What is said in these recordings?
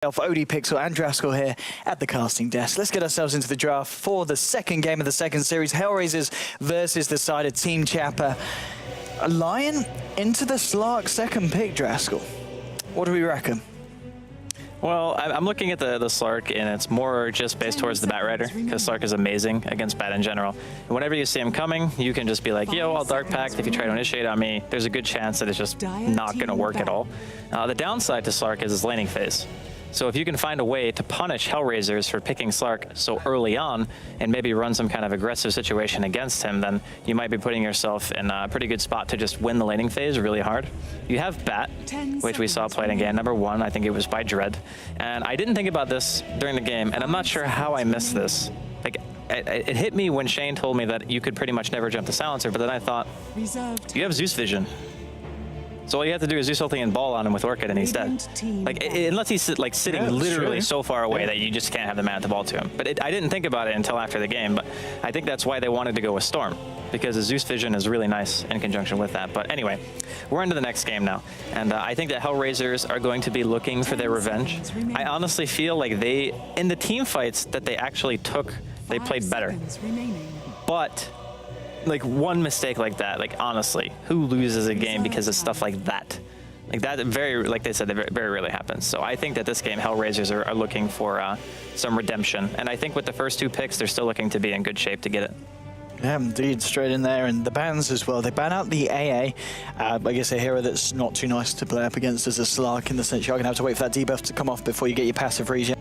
OD Pixel and Draskell here at the casting desk. Let's get ourselves into the draft for the second game of the second series. Hellraisers versus the side of Team Chappa. A Lion into the Slark second pick, Draskell. What do we reckon? Well, I'm looking at the Slark, and it's more just based towards the Bat Rider, because Slark is amazing against Bat in general. And whenever you see him coming, you can just be like, yo, I'll Dark Pact. If you try to initiate on me, there's a good chance that it's just not going to work at all. The downside to Slark is his laning phase. So if you can find a way to punish Hellraisers for picking Slark so early on and maybe run some kind of aggressive situation against him, then you might be putting yourself in a pretty good spot to just win the laning phase really hard. You have Bat, which we saw played in game number 1. I think it was by Dread. And I didn't think about this during the game, and I'm not sure how I missed this. Like, it hit me when Shane told me that you could pretty much never jump the silencer, but then I thought, you have Zeus vision. So all you have to do is do something and ball on him with Orchid and he's dead. Like, unless he's like sitting literally so far away that you just can't have the mana to ball to him. But I didn't think about it until after the game, but I think that's why they wanted to go with Storm, because the Zeus vision is really nice in conjunction with that. But anyway, we're into the next game now. And I think that Hellraisers are going to be looking for their revenge. I honestly feel like in the team fights that they actually took, they played better. But like one mistake like that, like honestly, who loses a game because of stuff like that? Like that like they said, that very rarely happens. So I think that this game, Hellraisers are looking for some redemption. And I think with the first 2 picks, they're still looking to be in good shape to get it. Yeah, indeed, straight in there. And the bans as well. They ban out the AA. I guess a hero that's not too nice to play up against as a Slark, in the sense you're going to have to wait for that debuff to come off before you get your passive regen.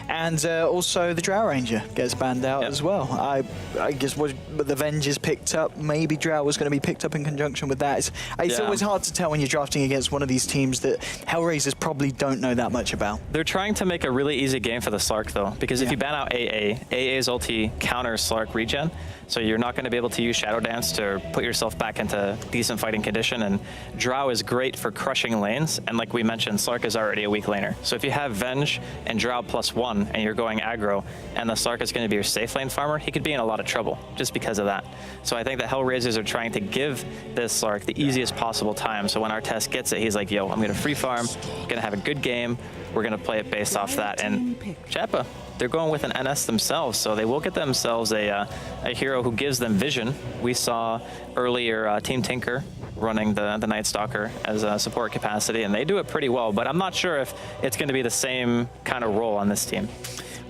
And also the Drow Ranger gets banned out as well. I guess what the Venge is picked up. Maybe Drow was going to be picked up in conjunction with that. It's always hard to tell when you're drafting against one of these teams that Hellraisers probably don't know that much about. They're trying to make a really easy game for the Slark though, because if you ban out AA's ulti counters Slark regen, so you're not going to be able to use Shadow Dance to put yourself back into decent fighting condition. And Drow is great for crushing lanes. And like we mentioned, Slark is already a weak laner. So if you have Venge and Drow +1 and you're going aggro and the Slark is going to be your safe lane farmer, he could be in a lot of trouble just because of that. So I think the Hellraisers are trying to give this Slark the easiest possible time. So when our test gets it, he's like, yo, I'm going to free farm, going to have a good game. We're going to play it based off that. And Chappa, they're going with an NS themselves, so they will get themselves a hero who gives them vision. We saw earlier Team Tinker running the Night Stalker as a support capacity, and they do it pretty well, but I'm not sure if it's going to be the same kind of role on this team.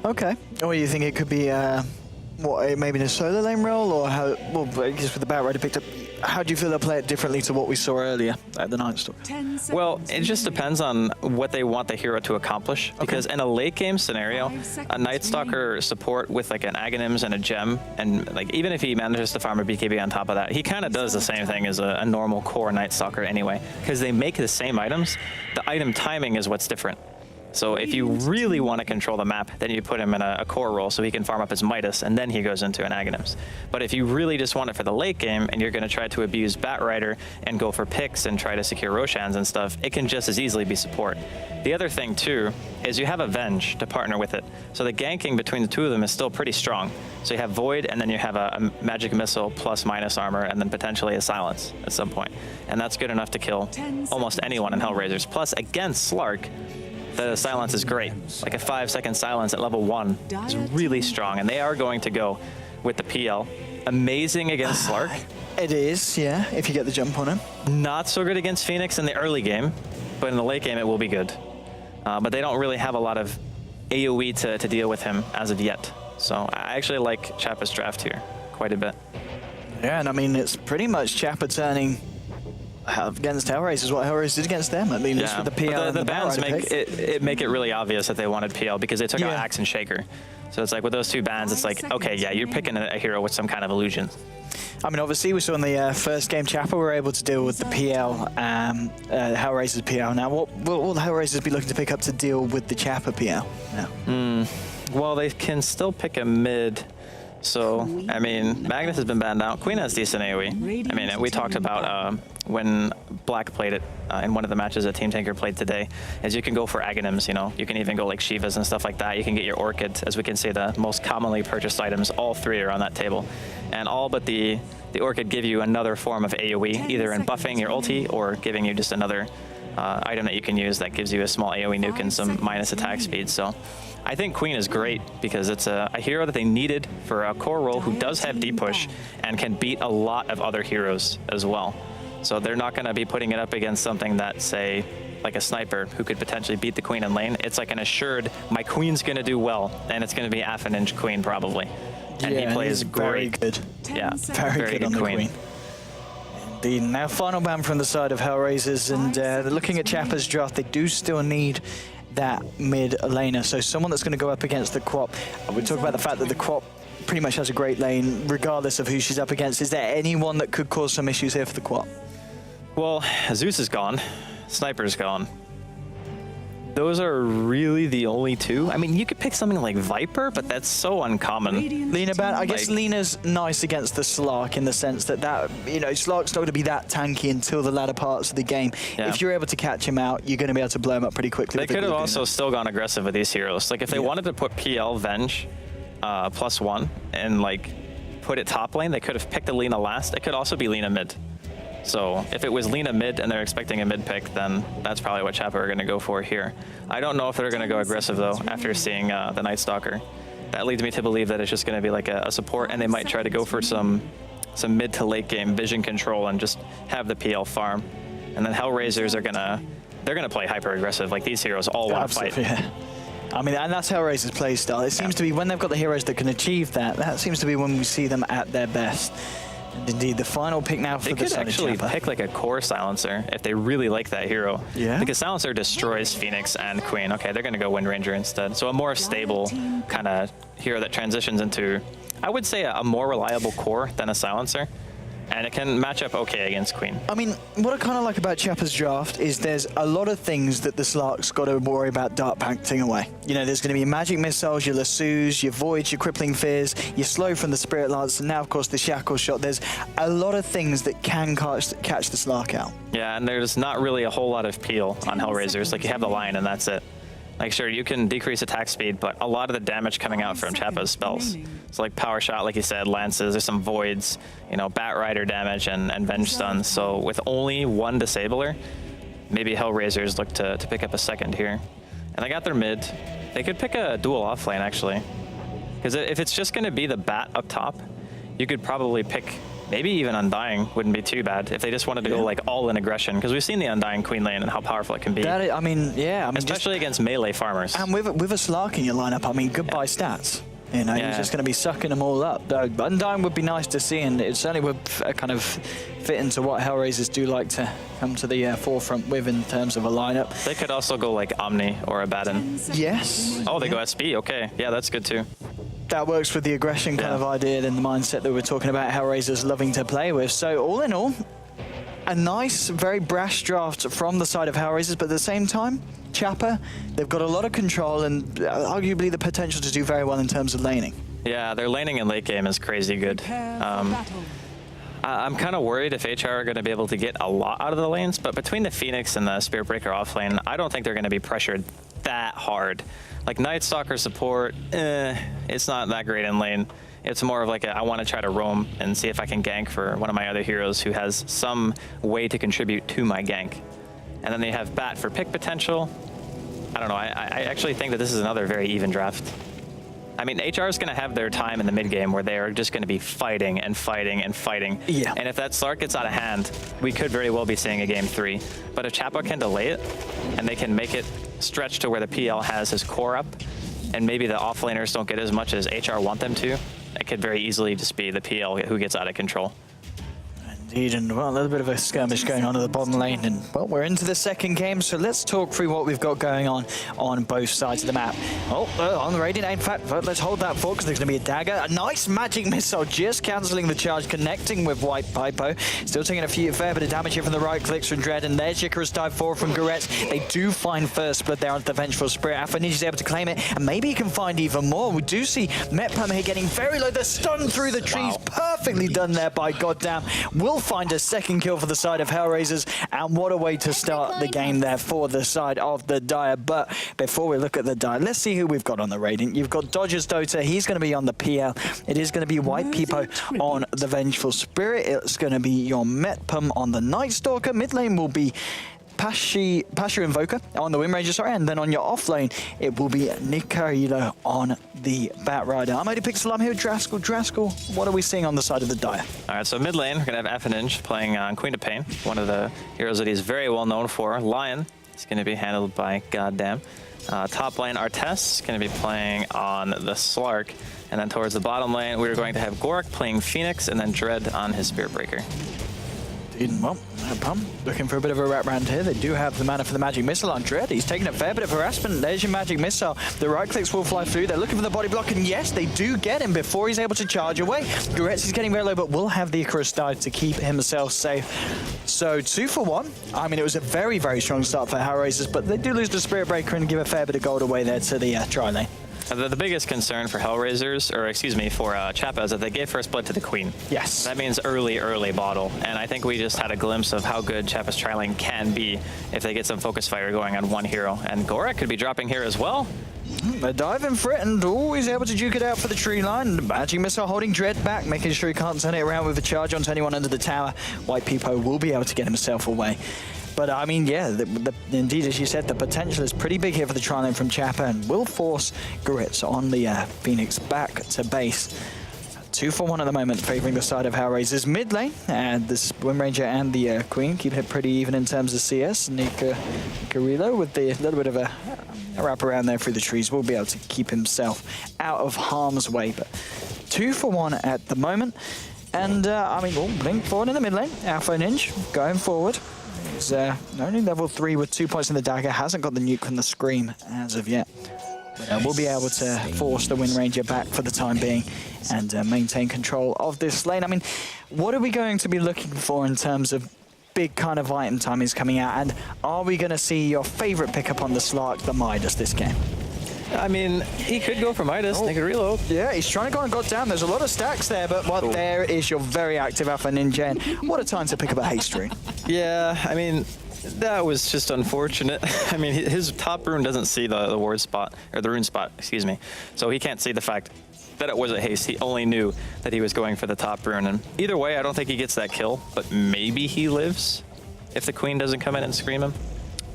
Okay. Or you think it could be maybe in a solo lane role, or how? Well, I guess with the Bat Rider picked up, how do you feel they'll play it differently to what we saw earlier at the Night Stalker? Well, it just depends on what they want the hero to accomplish. Because in a late game scenario, a Night Stalker support with like an Aghanims and a gem, and like even if he manages to farm a BKB on top of that, he kind of does the same thing as a normal core Night Stalker anyway. Because they make the same items, the item timing is what's different. So if you really want to control the map, then you put him in a core role so he can farm up his Midas, and then he goes into an Aghanims. But if you really just want it for the late game, and you're going to try to abuse Bat Rider and go for picks and try to secure Roshans and stuff, it can just as easily be support. The other thing too is you have a Venge to partner with it. So the ganking between the two of them is still pretty strong. So you have Void, and then you have a Magic Missile +- armor, and then potentially a Silence at some point. And that's good enough to kill almost anyone in Hellraisers. Plus, against Slark, the silence is great. Like a 5-second silence at level 1 is really strong, and they are going to go with the PL. Amazing against Slark. It is, yeah, if you get the jump on him. Not so good against Phoenix in the early game, but in the late game it will be good. But they don't really have a lot of AoE to deal with him as of yet. So I actually like Chappa's draft here quite a bit. Yeah, and I mean, it's pretty much Chappa turning against Hellraisers what Hellraisers did against them. I mean, just with the PL and the bans make it really obvious that they wanted PL because they took out Axe and Shaker. So it's like with those 2 bans, it's like, okay, yeah, you're picking a hero with some kind of illusion. I mean, obviously, we saw in the first game, Chappa were able to deal with the PL, Hellraisers PL. Now, what will the Hellraisers be looking to pick up to deal with the Chappa PL now? Well, they can still pick a mid. So, I mean, Magnus has been banned out. Queen has decent AoE. I mean, we talked about when Black played it in one of the matches that Team Tinker played today, is you can go for Aghanims, you know. You can even go like Shivas and stuff like that. You can get your Orchid, as we can see, the most commonly purchased items. All 3 are on that table. And all but the Orchid give you another form of AoE, either in buffing your ulti or giving you just another item that you can use that gives you a small AoE nuke and some minus attack speed. So I think Queen is great because it's a hero that they needed for a core role who does have deep push and can beat a lot of other heroes as well. So they're not going to be putting it up against something that, say, like a sniper who could potentially beat the Queen in lane. It's like an assured, my Queen's going to do well, and it's going to be half an inch Queen probably. And yeah, he plays very great. Good. Yeah, very good on the Queen. Indeed. Now, final ban from the side of Hellraisers, and they're looking at Chappa's draft. They do still need that mid laner, so someone that's going to go up against the Quap. We talk about the fact that the Quap pretty much has a great lane, regardless of who she's up against. Is there anyone that could cause some issues here for the Quap? Well, Zeus is gone. Sniper's gone. Those are really the only two. I mean, you could pick something like Viper, but that's so uncommon. Lina ban. I guess Lina's nice against the Slark in the sense that you know, Slark's not going to be that tanky until the latter parts of the game. Yeah. If you're able to catch him out, you're going to be able to blow him up pretty quickly. They could have also still gone aggressive with these heroes. Like if they wanted to put PL Venge +1 and like put it top lane, they could have picked the Lina last. It could also be Lina mid. So if it was Lina mid and they're expecting a mid pick, then that's probably what Chappa are going to go for here. I don't know if they're going to go aggressive though after seeing the Night Stalker. That leads me to believe that it's just going to be like a support, and they might try to go for some mid to late game vision control and just have the PL farm. And then Hellraisers are they're gonna play hyper aggressive. Like these heroes all want to fight. Yeah. I mean, and that's Hellraiser's play style. It seems to be when they've got the heroes that can achieve that. That seems to be when we see them at their best. And indeed, the final pick now for the side of Chappa. They could actually pick like a core silencer if they really like that hero. Yeah. Because silencer destroys Phoenix and Queen. Okay, they're gonna go Wind Ranger instead. So a more stable kind of hero that transitions into, I would say, a more reliable core than a silencer. And it can match up okay against Queen. I mean, what I kind of like about Chappa's draft is there's a lot of things that the Slark's got to worry about dark painting away. You know, there's going to be magic missiles, your lassos, your voids, your crippling fears, your slow from the spirit lance, and now of course the shackle shot. There's a lot of things that can catch the Slark out. Yeah, and there's not really a whole lot of peel on Hellraisers. Like you have the lion and that's it. Like sure, you can decrease attack speed, but a lot of the damage coming out from Chappa's spells. So like power shot, like you said, lances, there's some voids, you know, bat rider damage and venge stuns. So with only one disabler, maybe Hellraisers look to pick up a second here. And they got their mid. They could pick a dual off lane actually. Because if it's just gonna be the bat up top, you could probably pick maybe even Undying wouldn't be too bad if they just wanted to go like all in aggression, because we've seen the Undying Queen lane and how powerful it can be. That is, I mean, yeah. I mean, especially against melee farmers. And with a Slark in your lineup, I mean, goodbye stats. You know, you're just going to be sucking them all up. Undying would be nice to see, and it certainly would kind of fit into what Hellraisers do like to come to the forefront with in terms of a lineup. They could also go like Omni or Abaddon. Yes. Oh, they go SP. Okay, yeah, that's good too. That works with the aggression kind of idea and the mindset that we're talking about Hellraisers loving to play with. So all in all, a nice, very brash draft from the side of Hellraisers, but at the same time, Chappa, they've got a lot of control and arguably the potential to do very well in terms of laning. Yeah, their laning in late game is crazy good. I'm kind of worried if HR are going to be able to get a lot out of the lanes, but between the Phoenix and the Spirit Breaker off lane, I don't think they're going to be pressured that hard. Like Night Stalker support, it's not that great in lane. It's more of like I want to try to roam and see if I can gank for one of my other heroes who has some way to contribute to my gank. And then they have Bat for pick potential. I don't know, I actually think that this is another very even draft. I mean, HR is going to have their time in the mid game where they are just going to be fighting and fighting and fighting. Yeah. And if that Slark gets out of hand, we could very well be seeing a game 3. But if Chappa can delay it and they can make it stretch to where the PL has his core up, and maybe the offlaners don't get as much as HR want them to, it could very easily just be the PL who gets out of control. Indeed, and well, a little bit of a skirmish going on at the bottom lane, and well, we're into the second game, so let's talk through what we've got going on both sides of the map. Oh, on the Radiant, in fact, let's hold that for, because there's going to be a dagger. A nice magic missile just cancelling the charge, connecting with White Pipo. Still taking a fair bit of damage here from the right clicks from Dread, and there's Icarus dive 4 from Goretz. They do find first blood there onto the Vengeful Spirit. Alpha Ninja's able to claim it, and maybe he can find even more. We do see Metpam here getting very low. The stun through the trees, perfectly done there by Goddamn. We'll find a second kill for the side of Hellraisers, and what a way to start the game there for the side of the Dire. But before we look at the Dire, let's see who we've got on the Radiant. You've got Dodgers Dota, he's going to be on the PL. It is going to be White Pipo on the Vengeful Spirit. It's going to be your Metpam on the Night Stalker. Mid lane will be Pasha Invoker on the Wind Ranger, sorry, and then on your off lane, it will be Nicarilo on the Bat Rider. I'm only Pixel, I'm here with Draskell. Draskell, what are we seeing on the side of the Dire? All right, so mid lane, we're going to have Affinage playing Queen of Pain, one of the heroes that he's very well known for. Lion is going to be handled by Goddamn. Top lane, Artes is going to be playing on the Slark. And then towards the bottom lane, we're going to have Gorak playing Phoenix, and then Dread on his Spirit Breaker. Well, Pum looking for a bit of a wraparound here. They do have the mana for the Magic Missile on Dread. He's taking a fair bit of harassment. There's your Magic Missile. The right clicks will fly through. They're looking for the body block, and yes, they do get him before he's able to charge away. Goretz is getting very low, but will have the Icarus dive to keep himself safe. So 2 for 1. I mean, it was a very, very strong start for Hellraisers, but they do lose the Spirit Breaker and give a fair bit of gold away there to the tri lane. The biggest concern for Hellraisers, or excuse me, for Chappa, is that they gave first blood to the Queen. Yes. That means early bottle. And I think we just had a glimpse of how good Chappa's tri-lane can be if they get some focus fire going on one hero. And Gorak could be dropping here as well. They're diving for it and always able to duke it out for the tree line. The Magic Missile holding Dread back, making sure he can't turn it around with a charge onto anyone under the tower. White Peepo will be able to get himself away. But I mean, yeah, indeed, as you said, the potential is pretty big here for the tri-lane from Chappa and will force Goretz on the Phoenix back to base. 2 for 1 at the moment, favoring the side of Hellraisers. Mid lane, and this Wind Ranger and the Queen keep it pretty even in terms of CS. Nicarilo with the little bit of a wrap around there through the trees will be able to keep himself out of harm's way. But 2 for 1 at the moment. And I mean, we'll blink forward in the mid lane. Alpha Ninja going forward. He's only level 3 with 2 points in the dagger, hasn't got the nuke from the Scream as of yet. We'll be able to force the Wind Ranger back for the time being and maintain control of this lane. I mean, what are we going to be looking for in terms of big kind of item timings coming out? And are we going to see your favorite pickup on the Slark, the Midas, this game? I mean, he could go for Midas, they could reload. Yeah, he's trying to go and got down. There's a lot of stacks there, but there is your very active Alpha Ninja. And what a time to pick up a haste rune. Yeah, I mean, that was just unfortunate. I mean, his top rune doesn't see the ward spot, or the rune spot, excuse me. So he can't see the fact that it was a haste. He only knew that he was going for the top rune. And either way, I don't think he gets that kill, but maybe he lives if the Queen doesn't come in and scream him.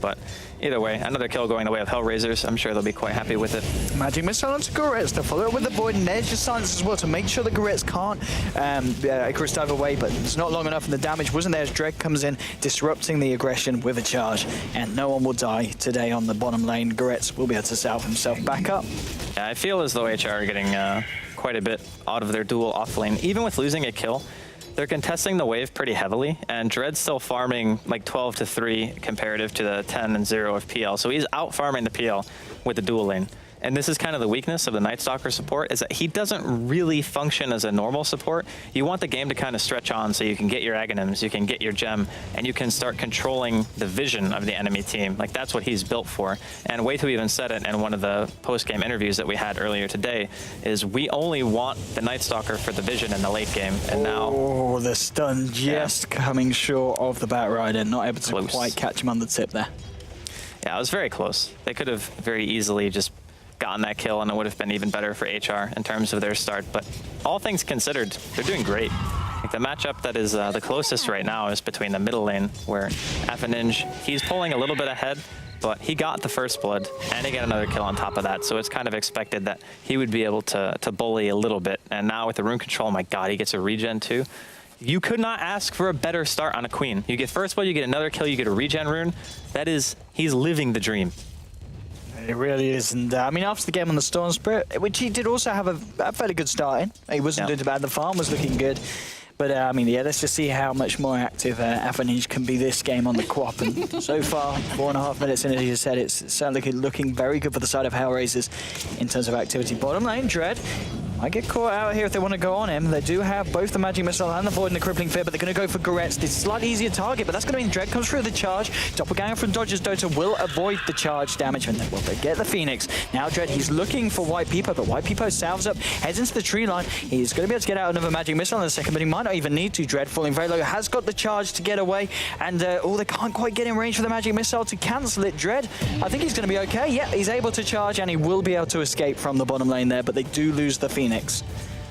But either way, another kill going the way of Hellraisers. I'm sure they'll be quite happy with it. Magic Missile onto Goretz to follow it with the Void, and there's your silence as well to make sure that Goretz can't Icarus dive away, but it's not long enough and the damage wasn't there as Dread comes in, disrupting the aggression with a charge, and no one will die today on the bottom lane. Goretz will be able to salve himself back up. Yeah, I feel as though HR are getting quite a bit out of their duel off lane. Even with losing a kill, they're contesting the wave pretty heavily, and Dread's still farming like 12 to 3 comparative to the 10 and 0 of PL. So he's out farming the PL with the dual lane. And this is kind of the weakness of the Night Stalker support, is that he doesn't really function as a normal support. You want the game to kind of stretch on so you can get your Aghanims, you can get your gem, and you can start controlling the vision of the enemy team. Like, that's what he's built for. And Waithu even said it in one of the post-game interviews that we had earlier today, is we only want the Night Stalker for the vision in the late game. And now... Oh, the stun just coming short of the Bat Rider, not able to quite catch him on the tip there. Yeah, it was very close. They could have very easily just gotten that kill, and it would have been even better for HR in terms of their start. But all things considered, they're doing great. Like, the matchup that is the closest right now is between the middle lane, where Affinage, he's pulling a little bit ahead, but he got the first blood, and he got another kill on top of that. So it's kind of expected that he would be able to bully a little bit. And now with the rune control, oh my god, he gets a regen too. You could not ask for a better start on a Queen. You get first blood, you get another kill, you get a regen rune. That is, he's living the dream. It really is, and I mean, after the game on the Storm Spirit, which he did also have a fairly good start in. He wasn't doing too bad. The farm was looking good. But I mean, yeah, let's just see how much more active Affinage can be this game on the Quap. And so far, 4.5 minutes in, as you said, it's certainly looking very good for the side of Hellraisers in terms of activity. Bottom lane, Dread might get caught out here if they want to go on him. They do have both the Magic Missile and the Void and the Crippling Fear, but they're going to go for Goretz. This slightly easier target, but that's going to mean Dread comes through the charge. Doppelganger from Dodgers Dota will avoid the charge damage, and they get the Phoenix. Now Dread, he's looking for White Peepo, but White Peepo salves up, heads into the tree line. He's going to be able to get out another Magic Missile in a second, but he might not even need to. Dread falling very low, has got the charge to get away, and they can't quite get in range for the Magic Missile to cancel it. Dread, I think he's going to be okay. Yeah, he's able to charge, and he will be able to escape from the bottom lane there, but they do lose the Phoenix.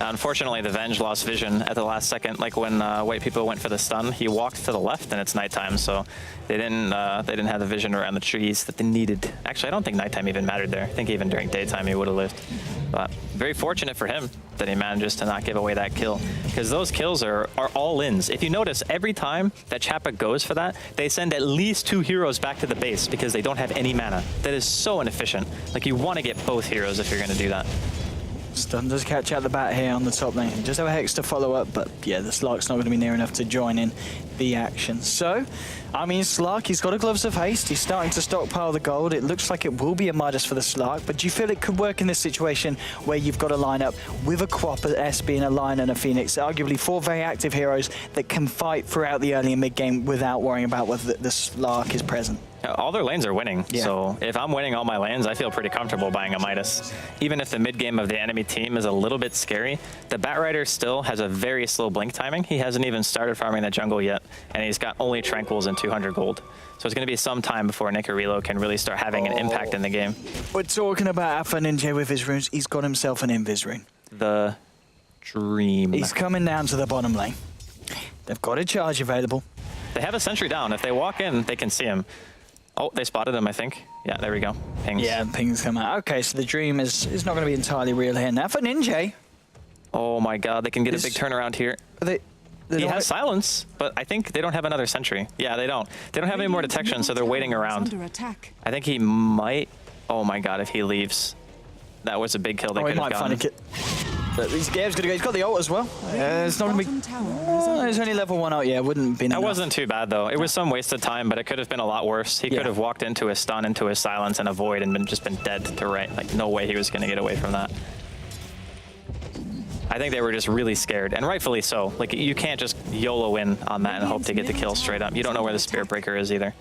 Unfortunately, the Venge lost vision at the last second. Like when white people went for the stun, he walked to the left and it's nighttime, so they didn't have the vision around the trees that they needed. Actually, I don't think nighttime even mattered there. I think even during daytime he would have lived. But very fortunate for him that he manages to not give away that kill, because those kills are all ins. If you notice, every time that Chappa goes for that, they send at least 2 heroes back to the base because they don't have any mana. That is so inefficient. Like, you want to get both heroes if you're going to do that. Stun does catch out the bat here on the top lane. Just have a Hex to follow up, but yeah, the Slark's not going to be near enough to join in the action. So, I mean, Slark, he's got a Gloves of Haste. He's starting to stockpile the gold. It looks like it will be a Midas for the Slark, but do you feel it could work in this situation where you've got a lineup with a Quappa, SB, and a Lion and a Phoenix? Arguably 4 very active heroes that can fight throughout the early and mid game without worrying about whether the Slark is present. All their lanes are winning, so if I'm winning all my lanes, I feel pretty comfortable buying a Midas. Even if the mid game of the enemy team is a little bit scary, the Batrider still has a very slow blink timing. He hasn't even started farming the jungle yet, and he's got only Tranquils and 200 gold. So it's going to be some time before Nicarilo can really start having an impact in the game. We're talking about Alpha Ninja with his runes. He's got himself an Invis rune. The dream. He's coming down to the bottom lane. They've got a charge available. They have a sentry down. If they walk in, they can see him. Oh, they spotted him, I think. Yeah, there we go. Pings. Yeah, pings come out. Okay, so the dream is not going to be entirely real here. Now for Ninja. Oh my god, they can get a big turnaround here. He has silence, but I think they don't have another sentry. Yeah, they don't. They don't have any more detection, so they're waiting around. I think he might... Oh my god, if he leaves. That was a big kill they could have gotten. But he's going to go. He's got the ult as well. It's not going to be... There's only level 1 ult. Yeah, it wouldn't have been enough. That wasn't too bad, though. It was some wasted time, but it could have been a lot worse. He could have walked into his stun, into his silence, and a void, and just been dead to right. Like, no way he was going to get away from that. I think they were just really scared, and rightfully so. Like, you can't just YOLO in on that and hope to get the kill straight up. You don't know where the Spirit Breaker is either,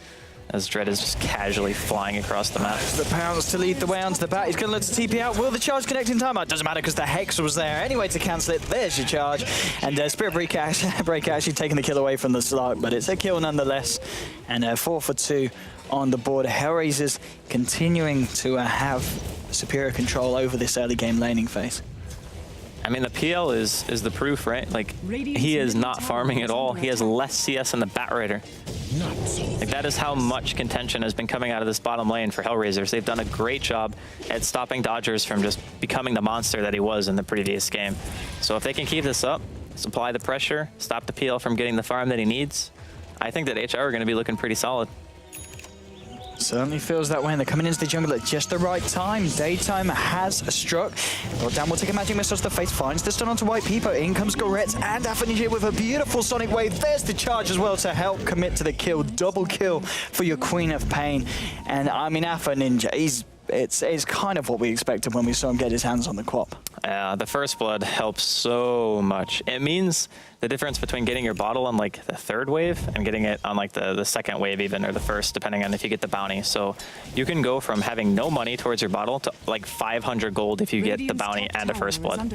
as Dread is just casually flying across the map. The Pounds to lead the way onto the bat. He's going to let the TP out. Will the charge connect in time? It doesn't matter because the Hex was there. Anyway, to cancel it, there's your charge. And Spirit Breaker actually taking the kill away from the Slark, but it's a kill nonetheless. And 4 for 2 on the board. Hellraisers continuing to have superior control over this early game laning phase. I mean, the PL is the proof, right? Like, he is not farming at all. He has less CS than the Batrider. Like, that is how much contention has been coming out of this bottom lane for Hellraisers. They've done a great job at stopping Dodgers from just becoming the monster that he was in the previous game. So if they can keep this up, supply the pressure, stop the PL from getting the farm that he needs, I think that HR are going to be looking pretty solid. Certainly feels that way, and they're coming into the jungle at just the right time. Daytime has struck. Dan will take a magic missile to the face, finds the stun onto White Peepo. In comes Goretz and Afanija with a beautiful sonic wave. There's the charge as well to help commit to the kill. Double kill for your Queen of Pain. And I mean, Afa Ninja, it's kind of what we expected when we saw him get his hands on the Quap. The first blood helps so much. It means the difference between getting your bottle on like the 3rd wave and getting it on like the 2nd wave even, or the 1st, depending on if you get the bounty. So you can go from having no money towards your bottle to like 500 gold if you get the bounty and a first blood.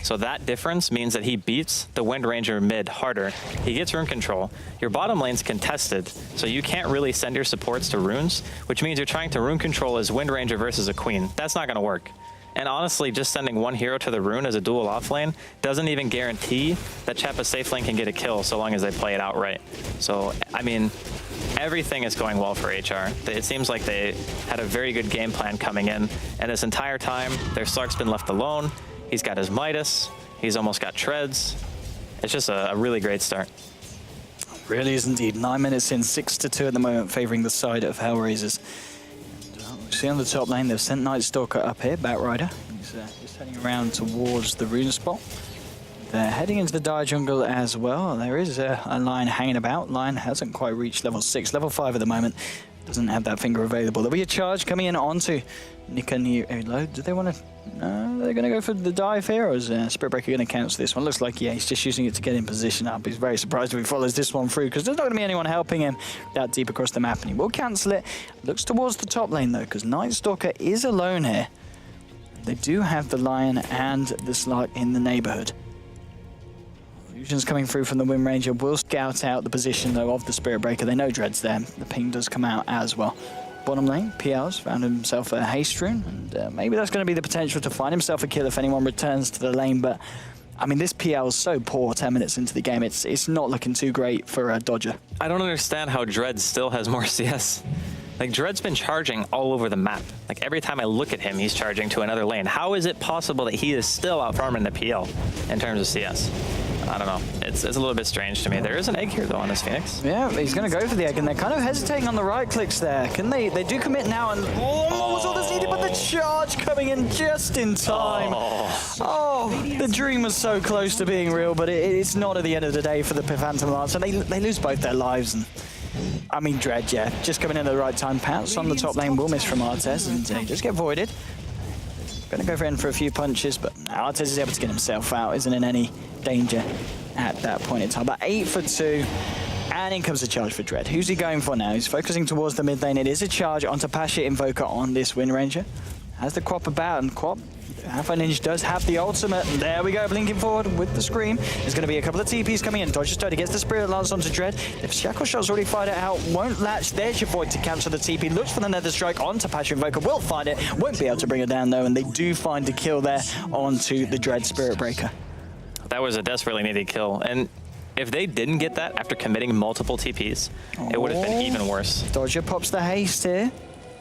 So that difference means that he beats the Wind Ranger mid harder. He gets rune control. Your bottom lane's contested, so you can't really send your supports to runes, which means you're trying to rune control as Wind Ranger versus a Queen. That's not going to work. And honestly, just sending one hero to the rune as a dual offlane doesn't even guarantee that Chappa's safe lane can get a kill so long as they play it out right. So, I mean, everything is going well for HR. It seems like they had a very good game plan coming in, and this entire time, their Slark's been left alone. He's got his Midas. He's almost got Treads. It's just a really great start. Really is indeed. 9 minutes in, 6-2 at the moment, favoring the side of Hellraisers. See on the top lane, they've sent Night Stalker up here, Batrider. He's just heading around towards the rune spot. They're heading into the Dire Jungle as well. There is a Lion hanging about. Lion hasn't quite reached level 6, level 5 at the moment. Doesn't have that finger available. There'll be a charge coming in onto Nicarilo. Do they want to... No, they're going to go for the dive here, or is Spirit Breaker going to cancel this one? Looks like, yeah, he's just using it to get in position up. He's very surprised if he follows this one through, because there's not going to be anyone helping him that deep across the map, and he will cancel it. Looks towards the top lane, though, because Night Stalker is alone here. They do have the Lion and the Slark in the neighborhood. Illusions coming through from the Wind Ranger will scout out the position, though, of the Spirit Breaker. They know Dread's there. The ping does come out as well. Bottom lane, PL's found himself a haste rune, and maybe that's going to be the potential to find himself a kill if anyone returns to the lane, but I mean, this PL is so poor 10 minutes into the game. It's not looking too great for Dodger. I don't understand how Dread still has more CS. Like, Dread's been charging all over the map. Like, every time I look at him, he's charging to another lane. How is it possible that he is still out farming the PL in terms of CS? I don't know. It's a little bit strange to me. There is an egg here, though, on this Phoenix. Yeah, he's going to go for the egg, and they're kind of hesitating on the right clicks there. Can they? They do commit now, and what was all that's needed, but the charge coming in just in time. Oh, the dream was so close to being real, but it's not at the end of the day for the Phantom Lance, and they lose both their lives. And I mean, Dread, yeah, just coming in at the right time. Pounce on the top lane will miss from Artes, and just get voided. Going to go for a few punches, but Artes is able to get himself out, isn't in any danger at that point in time. But 8 for 2, and in comes the charge for Dread. Who's he going for now? He's focusing towards the mid lane. It is a charge onto Pasha Invoker on this Wind Ranger. Has the Quap about, and Quap, Alpha Ninja does have the ultimate. There we go, blinking forward with the Scream. There's going to be a couple of TPs coming in. Dodger Stone gets the Spirit Lance onto Dread. If Shackle Shot's already fired it out, won't latch. There's your Void to cancel the TP. Looks for the Nether Strike onto Pasha Invoker. Will find it. Won't be able to bring it down, though, and they do find a kill there onto the Dread Spirit Breaker. That was a desperately needed kill. And if they didn't get that after committing multiple TPs, it would have been even worse. Dodger pops the haste here.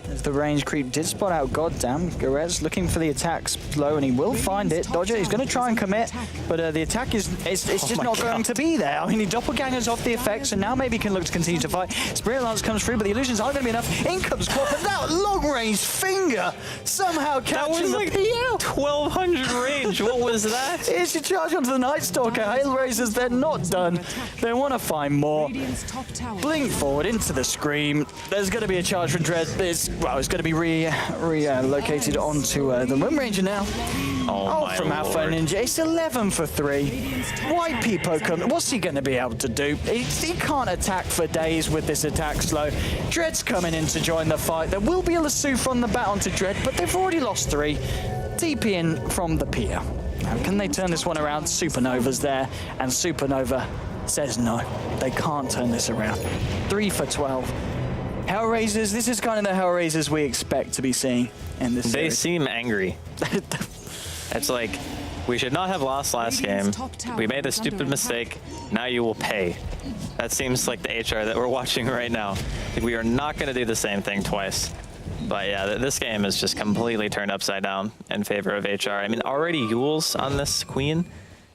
As the range creep did spot out Goddamn. Goretz looking for the attacks low, and he will find it. Dodger is going to try and commit, but the attack is just not going to be there. I mean, he doppelgangers off the effects, and now maybe can look to continue to fight. Spirit Lance comes through, but the illusions aren't going to be enough. In comes Quap, and that long-range finger somehow catching the PL. 1200 range, what was that? Here's your charge onto the Night Stalker. Hellraisers, they're not done. They want to find more. Blink forward into the Scream. There's going to be a charge for Dread. It's going to be relocated onto the Wind Ranger now. Oh from Alpha Ninja. It's 11 for 3. White Peepo coming. What's he going to be able to do? He can't attack for days with this attack slow. Dread's coming in to join the fight. There will be a lasso from the bat onto Dread, but they've already lost 3. TP in from the pier. Now, can they turn this one around? Supernova's there, and Supernova says no. They can't turn this around. 3 for 12. Hellraisers, this is kind of the Hellraisers we expect to be seeing in this series. They seem angry. It's like, we should not have lost last game. We made a stupid mistake. Now you will pay. That seems like the HR that we're watching right now. Like, we are not going to do the same thing twice. But yeah, this game is just completely turned upside down in favor of HR. I mean, already Yule's on this Queen.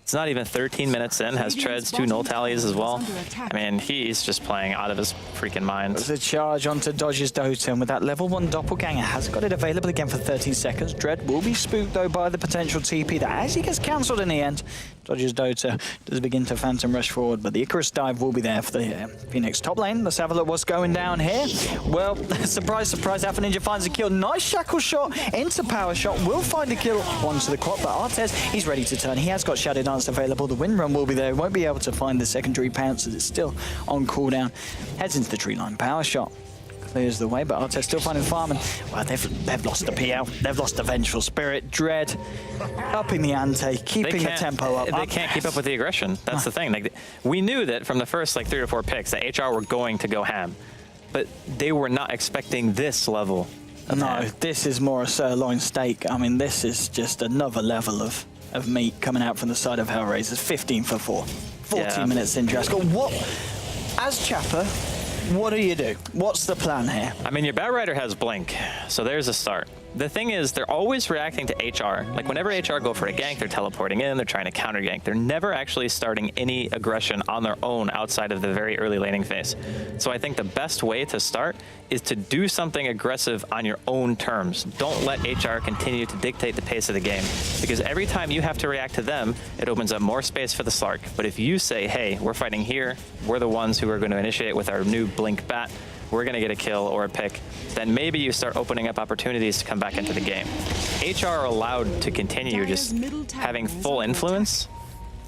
It's not even 13 minutes in, has treads, 2 null tallies as well. I mean, he's just playing out of his freaking mind. There's a charge onto Dodger's Dota, and with that level 1 doppelganger, has got it available again for 13 seconds. Dread will be spooked, though, by the potential TP that actually gets cancelled in the end. Dodger's Dota does begin to phantom rush forward, but the Icarus dive will be there for the Phoenix top lane. Let's have a look what's going down here. Well, surprise, surprise, Alpha Ninja finds a kill. Nice shackle shot into power shot. Will find a kill onto the quad, but Artes, he's ready to turn. He has got Shadow Dance available. The wind run will be there. He won't be able to find the secondary pounce as it's still on cooldown. Heads into the tree line. Power shot clears the way, but Artes still finding farm. And well, they've lost the PL. They've lost the Vengeful Spirit. Dread upping the ante, keeping the tempo up. They can't keep up with the aggression. That's the thing. Like, we knew that from the first 3 or 4 picks that HR were going to go ham, but they were not expecting this level. No, this is more a sirloin steak. I mean, this is just another level of meat coming out from the side of Hellraisers. 15 for 4. 14 minutes in, Draskell. What, as Chappa, what do you do? What's the plan here? I mean, your Bat Rider has Blink, so there's a start. The thing is, they're always reacting to HR. Like, whenever HR go for a gank, they're teleporting in, they're trying to counter gank. They're never actually starting any aggression on their own outside of the very early laning phase. So I think the best way to start is to do something aggressive on your own terms. Don't let HR continue to dictate the pace of the game, because every time you have to react to them, it opens up more space for the Slark. But if you say, hey, we're fighting here, we're the ones who are going to initiate with our new Blink Bat, we're going to get a kill or a pick, then maybe you start opening up opportunities to come back into the game. HR are allowed to continue just having full influence.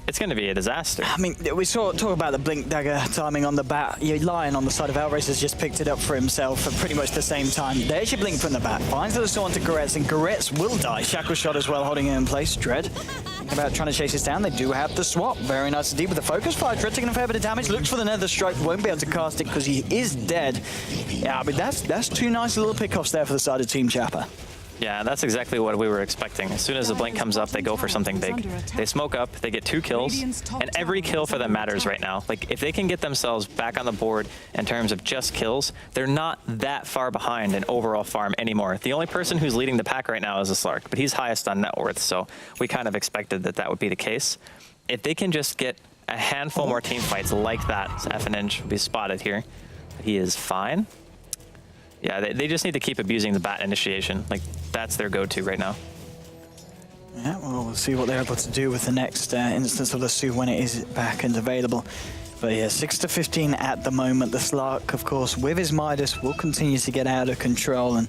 It's going to be a disaster. I mean, we talk about the Blink Dagger timing on the bat. Lion on the side of Hellraisers just picked it up for himself at pretty much the same time. There's your Blink from the bat. Finds the sword onto Goretz, and Goretz will die. Shackle shot as well, holding him in place. Dread thinking about trying to chase this down. They do have the swap. Very nice indeed with the focus fire. Dread taking a fair bit of damage. Looks for the Nether Strike. Won't be able to cast it because he is dead. Yeah, I mean, that's 2 nice little pickoffs there for the side of Team Chappa. Yeah, that's exactly what we were expecting. As soon as the blink comes up, they go for something big. They smoke up, they get 2 kills, and every kill for them matters right now. Like, if they can get themselves back on the board in terms of just kills, they're not that far behind in overall farm anymore. The only person who's leading the pack right now is a Slark, but he's highest on net worth, so we kind of expected that that would be the case. If they can just get a handful more team fights like that, FNinj will be spotted here. He is fine. Yeah, they just need to keep abusing the bat initiation. Like, that's their go-to right now. Yeah, well, we'll see what they're able to do with the next instance of Lasso when it is back and available. But yeah, 6-15 at the moment. The Slark, of course, with his Midas, will continue to get out of control. And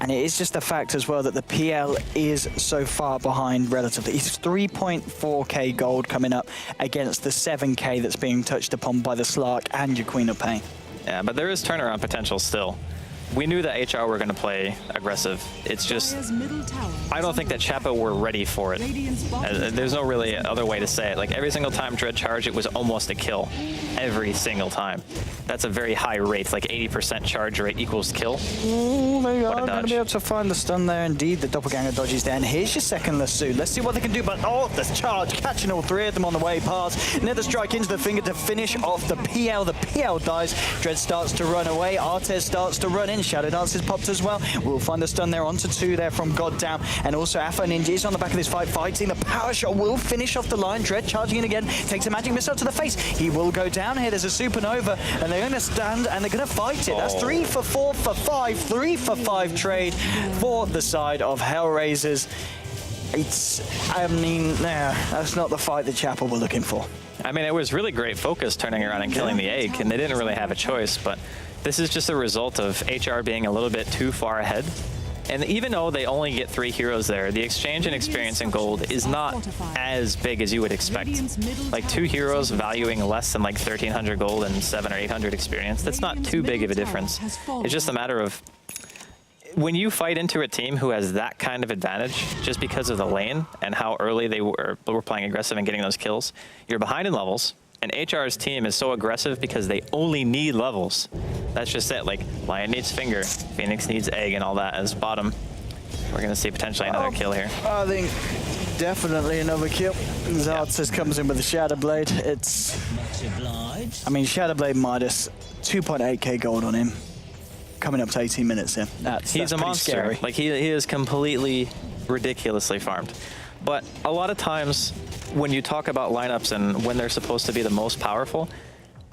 it is just a fact as well that the PL is so far behind relatively. He's 3.4k gold coming up against the 7k that's being touched upon by the Slark and your Queen of Pain. Yeah, but there is turnaround potential still. We knew that HR were going to play aggressive. It's just, I don't think that Chappa were ready for it. There's no really other way to say it. Like, every single time Dread charged, it was almost a kill. Every single time. That's a very high rate, like 80% charge rate equals kill. Ooh, they are going to be able to find the stun there. Indeed, the doppelganger dodges there. And here's your second Lasso. Let's see what they can do. But, oh, the charge, catching all 3 of them on the way past. Nether strike into the finger to finish off the PL. The PL dies. Dread starts to run away. Artez starts to run in. Shadow Dance is popped as well. We'll find the stun there onto 2 there from Goddamn. And also FNinj is on the back of this fight, fighting. The power shot will finish off the line. Dread charging in again. Takes a magic missile to the face. He will go down here. There's a supernova. And they're going to stand and they're going to fight it. That's 3 for 4 for 5. 3 for 5 trade for the side of Hellraisers. I mean, that's not the fight that Chappa were looking for. I mean, it was really great focus turning around and killing the egg, and they didn't really have a choice, but this is just a result of HR being a little bit too far ahead. And even though they only get 3 heroes there, the exchange in experience and gold is not as big as you would expect. Like, 2 heroes valuing less than like 1,300 gold and 700 or 800 experience, that's not too big of a difference. It's just a matter of, when you fight into a team who has that kind of advantage, just because of the lane and how early they were playing aggressive and getting those kills, you're behind in levels. And HR's team is so aggressive because they only need levels. That's just it. Like, Lion needs Finger, Phoenix needs Egg, and all that as bottom. We're going to see potentially another kill here. I think definitely another kill. Zartz comes in with the Shadow Blade. It's, I mean, Shadow Blade Midas, 2.8k gold on him. Coming up to 18 minutes in. He's a monster. Scary. Like, he is completely ridiculously farmed. But a lot of times, when you talk about lineups and when they're supposed to be the most powerful,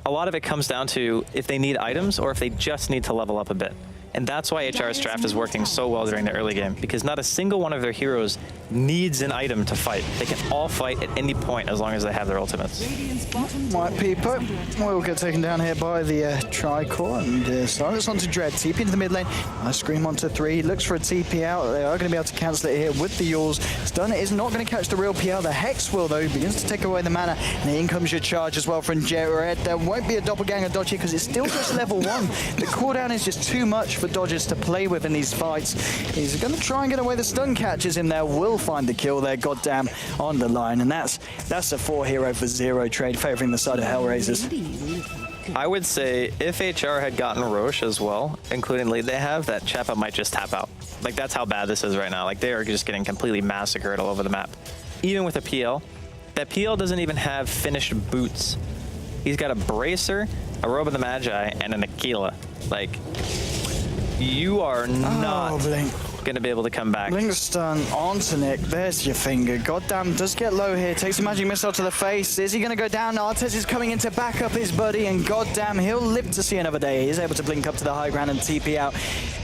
a lot of it comes down to if they need items or if they just need to level up a bit. And that's why HR's draft is working so well during the early game, because not a single one of their heroes needs an item to fight. They can all fight at any point as long as they have their ultimates. White Peepo will get taken down here by the Tricor, and Silence onto Dread. TP into the mid lane. Nice Scream onto 3. Looks for a TP out. They are going to be able to cancel it here with the Yules. Stun is not going to catch the real PL. The Hex will, though. Begins to take away the mana. And in comes your charge as well from Jared. There won't be a doppelganger dodge here because it's still just level 1. The cooldown is just too much for Dodgers to play with in these fights. He's going to try and get away the stun catches in there. Will find the kill there. Goddamn on the line. And that's a 4 hero for 0 trade favoring the side of Hellraisers. I would say if HR had gotten Roche as well, including lead they have, that Chappa might just tap out. Like, that's how bad this is right now. Like, they are just getting completely massacred all over the map. Even with a PL. That PL doesn't even have finished boots. He's got a Bracer, a Robe of the Magi, and an Aquila. Like, you are not going to be able to come back. Blink stun onto Nick. There's your Finger. Goddamn, does get low here. Takes a magic missile to the face. Is he going to go down? Artez is coming in to back up his buddy, and goddamn, he'll live to see another day. He's able to blink up to the high ground and TP out.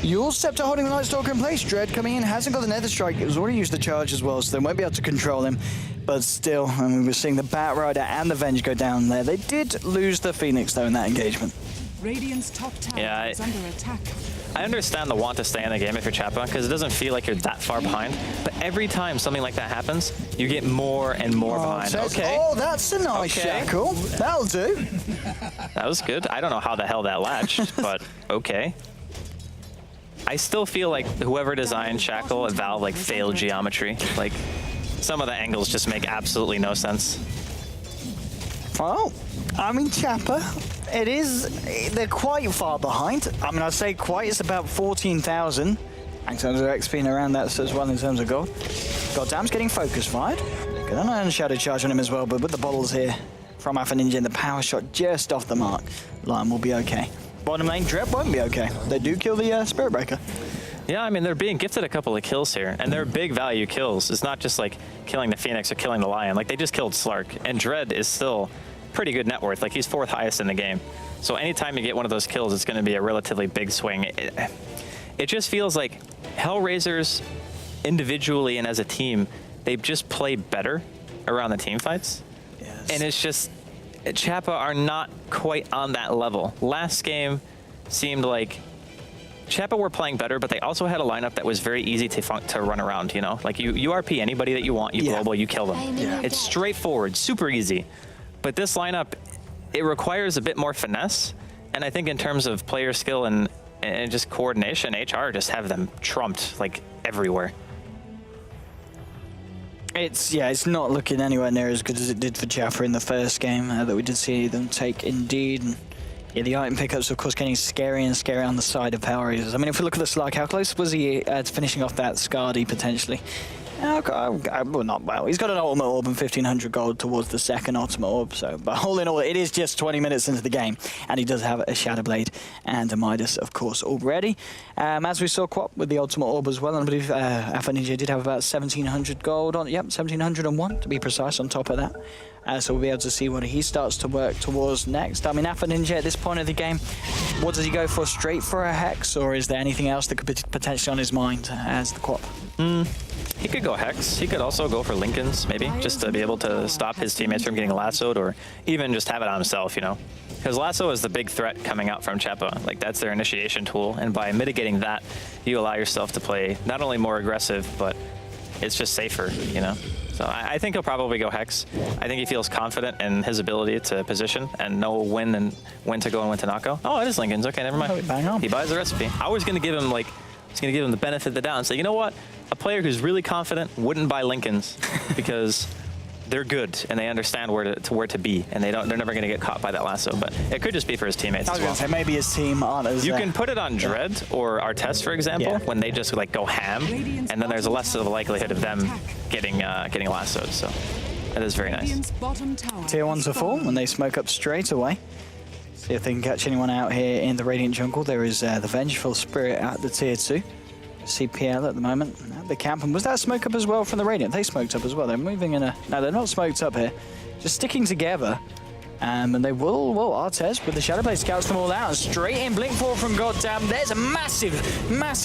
Yule Scepter holding the Night Stalker in place. Dread coming in, hasn't got the Nether Strike. He's already used the charge as well, so they won't be able to control him. But still, I mean, we're seeing the Bat Rider and the Venge go down there. They did lose the Phoenix, though, in that engagement. Radiant's top tower is under attack. I understand the want to stay in the game if you're Chappa, because it doesn't feel like you're that far behind. But every time something like that happens, you get more and more behind. Okay. Oh, that's a nice shackle. That'll do. That was good. I don't know how the hell that latched, but okay. I still feel like whoever designed Shackle at Valve like failed geometry. Like, some of the angles just make absolutely no sense. Well, I mean, Chappa, they're quite far behind. I mean, I'd say quite, it's about 14,000. And In terms of XP around that as well in terms of gold. Goddamn's getting focus fired. Got an iron shadow charge on him as well, but with the bottles here from Alpha Ninja and the power shot just off the mark, Lion will be okay. Bottom lane, Drip won't be okay. They do kill the Spirit Breaker. Yeah, I mean, they're being gifted a couple of kills here, and they're big value kills. It's not just like killing the Phoenix or killing the Lion. Like, they just killed Slark, and Dread is still pretty good net worth. Like, he's 4th highest in the game. So anytime you get one of those kills, it's going to be a relatively big swing. It just feels like Hellraisers, individually and as a team, they just play better around the team fights. Yes. And it's just, Chappa are not quite on that level. Last game seemed like Chappa were playing better, but they also had a lineup that was very easy to run around, you know? Like, you RP anybody that you want, you global, you kill them. Yeah. It's straightforward, super easy. But this lineup, it requires a bit more finesse. And I think in terms of player skill and just coordination, HR just have them trumped, like, everywhere. It's not looking anywhere near as good as it did for Chappa in the first game that we did see them take indeed. And yeah, the item pickups, of course, getting scary and scary on the side of Hellraisers. I mean, if we look at the Slark, how close was he to finishing off that Scardy potentially? Well, not well. He's got an ultimate orb and 1,500 gold towards the second ultimate orb. So, but all in all, it is just 20 minutes into the game, and he does have a Shadow Blade and a Midas, of course, already. As we saw, Quap with the ultimate orb as well, and I believe Alpha Ninja did have about 1,700 gold on. Yep, 1,701 to be precise. On top of that. So we'll be able to see what he starts to work towards next. I mean, Alpha Ninja at this point of the game, what does he go for? Straight for a Hex, or is there anything else that could be potentially on his mind as the Quap? He could go Hex. He could also go for Lincolns, maybe, just to be able to stop his teammates from getting lassoed, or even just have it on himself, you know? Because lasso is the big threat coming out from Chappa. Like, that's their initiation tool, and by mitigating that, you allow yourself to play not only more aggressive, but it's just safer, you know? So I think he'll probably go Hex. I think he feels confident in his ability to position and know when to go and when to not go. Oh, it is Lincoln's. Okay, never mind. Bang on. He buys the recipe. I was going to give him the benefit of the doubt and say, you know what? A player who's really confident wouldn't buy Lincoln's because they're good and they understand where to be, and they're never going to get caught by that lasso. But it could just be for his teammates. I was going to say maybe his team aren't as. You can put it on Dread or Artest, for example, when they just like go ham, and then there's less of a likelihood of them getting lassoed. So that is very nice. Tier 1s are full and they smoke up straight away. See if they can catch anyone out here in the Radiant jungle. There is the Vengeful Spirit at the Tier 2. CPL at the moment. The camp, and was that smoke up as well from the Radiant? They smoked up as well. They're moving in a... No, they're not smoked up here. Just sticking together. And they will, Artez with the Shadow Blade scouts them all out. And straight in, Blink 4 from Goddamn. There's a massive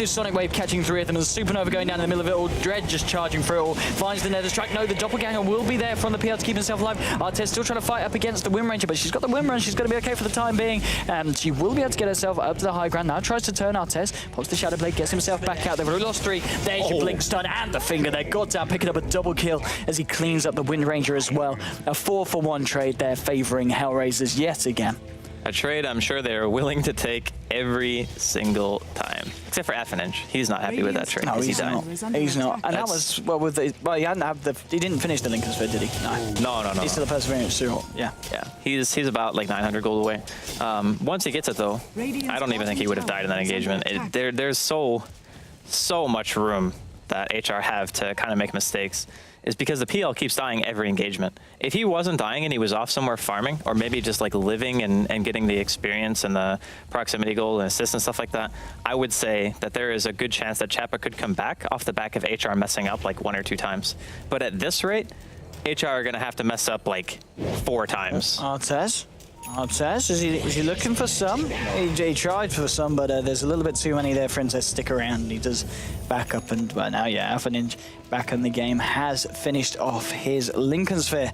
Sonic Wave catching 3 of them. And the Supernova going down in the middle of it all. Dread just charging for it all. Finds the Nether Strike. No, the Doppelganger will be there from the PL to keep himself alive. Artez still trying to fight up against the Wind Ranger, but she's got the Wind Run. She's going to be okay for the time being. And she will be able to get herself up to the high ground. Now tries to turn Artez. Pops the Shadow Blade, gets himself back out. They've already lost 3. There's your Blink Stun and the finger there. Goddamn picking up a double kill as he cleans up the Wind Ranger as well. A 4-for-1 trade there favouring Hellraisers yet again. A trade I'm sure they're willing to take every single time. Except for Affinage. He's not happy with that trade. No, he's not. He's not. And that was, well, with the, well, he hadn't have the, he didn't finish the Lincoln Sphere, did he? No. No. He's still the Perseverance too. Yeah. Yeah. He's about like 900 gold away. Once he gets it though, I don't even think he would have died in that engagement. There's so much room that HR have to kind of make mistakes. Is because the PL keeps dying every engagement. If he wasn't dying and he was off somewhere farming, or maybe just like living and getting the experience and the proximity goal and assist and stuff like that, I would say that there is a good chance that Chappa could come back off the back of HR messing up like 1 or 2 times. But at this rate, HR are gonna have to mess up like 4 times. Artez, is he looking for some? He tried for some, but there's a little bit too many there for him to stick around. He does back up, and well, now, yeah, Alpha Ninja back in the game has finished off his Lincoln Sphere.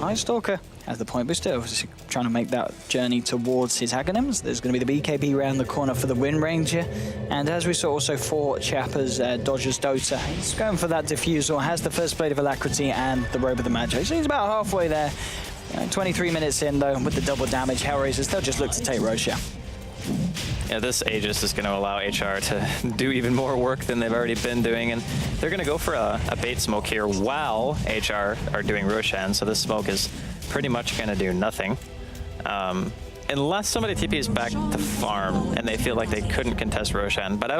Nice Stalker has the point booster, obviously trying to make that journey towards his Aghanim's. There's going to be the BKB around the corner for the Wind Ranger, and as we saw also for Chappa's Dodgers Dota, he's going for that Diffusal, has the first Blade of Alacrity and the Robe of the Magi, so he's about halfway there. 23 minutes in though, with the double damage, Hellraisers, they'll just look to take Roshan. Yeah, this Aegis is going to allow HR to do even more work than they've already been doing, and they're going to go for a bait smoke here while HR are doing Roshan, so this smoke is pretty much going to do nothing. Unless somebody TPs back to farm and they feel like they couldn't contest Roshan, but I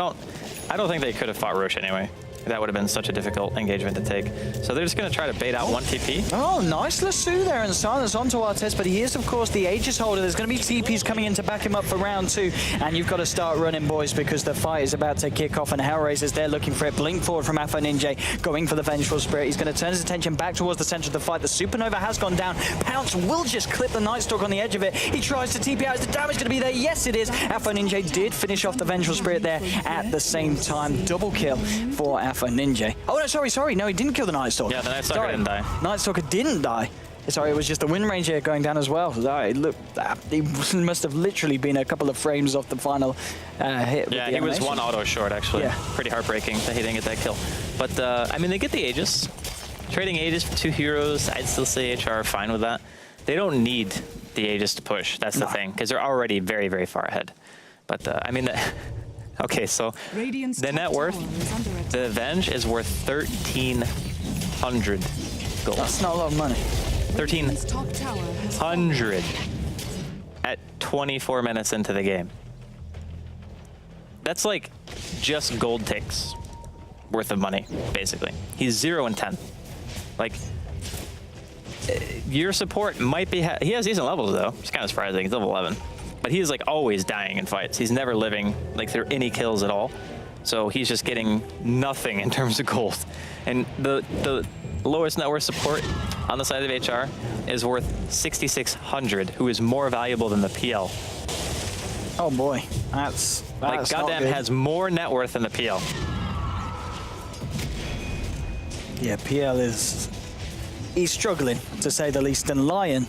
I don't think they could have fought Roshan anyway. That would have been such a difficult engagement to take. So they're just going to try to bait out one TP. Oh, nice lasso there and silence onto Artes, but he is, of course, the Aegis holder. There's going to be TPs coming in to back him up for round 2, and you've got to start running, boys, because the fight is about to kick off, and Hellraisers, they're looking for it. Blink forward from Afo Ninja, going for the Vengeful Spirit. He's going to turn his attention back towards the center of the fight. The Supernova has gone down. Pounce will just clip the Nightstalk on the edge of it. He tries to TP out. Is the damage going to be there? Yes, it is. Afo Ninja did finish off the Vengeful Spirit there at the same time. Double kill for Afo Ninja. Oh, no, sorry. No, he didn't kill the Nightstalker. Yeah, the Nightstalker didn't die. Nightstalker didn't die. Sorry, it was just the wind range here going down as well. Sorry, look, he must have literally been a couple of frames off the final hit. Yeah, he was one auto short, actually. Yeah. Pretty heartbreaking that he didn't get that kill. But, I mean, they get the Aegis. Trading Aegis for 2 heroes, I'd still say HR are fine with that. They don't need the Aegis to push. That's the thing, because they're already very, very far ahead. But, I mean, okay, so the net worth, the Avenge is worth 1,300 gold. That's not a lot of money. 1,300 at 24 minutes into the game. That's like just gold takes worth of money, basically. He's 0 and 10. Like, your support might be... he has decent levels, though. It's kind of surprising. He's level 11. But he is like always dying in fights. He's never living like through any kills at all. So he's just getting nothing in terms of gold. And the lowest net worth support on the side of HR is worth 6,600, who is more valuable than the PL. Oh boy, that's like goddamn has more net worth than the PL. Yeah, PL he's struggling to say the least, and Lion,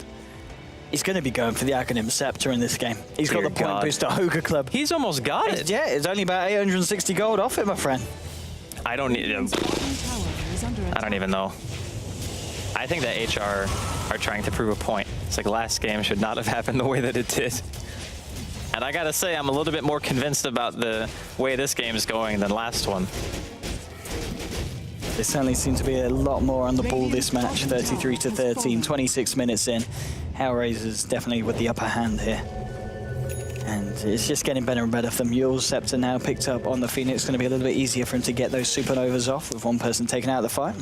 he's going to be going for the Acronym Scepter in this game. He's got the point booster Hoga Club. He's almost got it. Yeah, it's only about 860 gold off it, my friend. I don't need him. I don't even know. I think that HR are trying to prove a point. It's like last game should not have happened the way that it did. And I gotta say, I'm a little bit more convinced about the way this game is going than last one. They certainly seem to be a lot more on the ball this match, 33-13, 26 minutes in. Hellraisers definitely with the upper hand here. And it's just getting better and better for them. Yule's Scepter now picked up on the Phoenix. It's going to be a little bit easier for him to get those Supernovas off with one person taken out of the fight.